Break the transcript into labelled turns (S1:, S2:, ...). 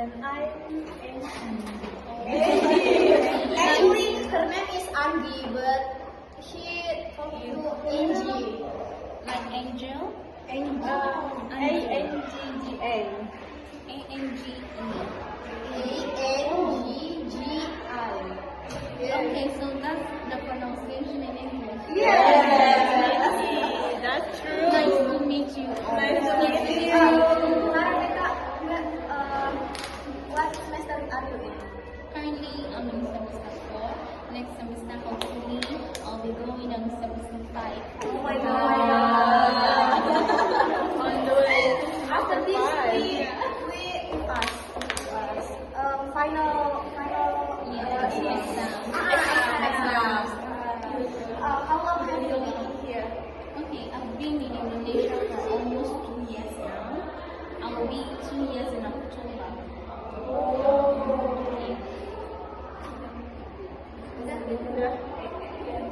S1: And I'm
S2: Actually, her name is Angie, but she talked to Angie.
S3: Like Angel?
S1: A-N-G-G-A.
S3: A-N-G-E.
S2: Angi.
S3: Okay, so that's the pronunciation in English.
S1: That's true.
S3: Nice to meet you.
S1: Nice to meet you.
S2: Maravita, what semester are you in?
S3: Currently, I'm in semester 4. Next semester, hopefully, I'll be going on semester 5.
S2: Oh my god.
S1: On the way.
S2: After this, we pass. Final
S3: Yeah,
S2: exam.
S3: exam.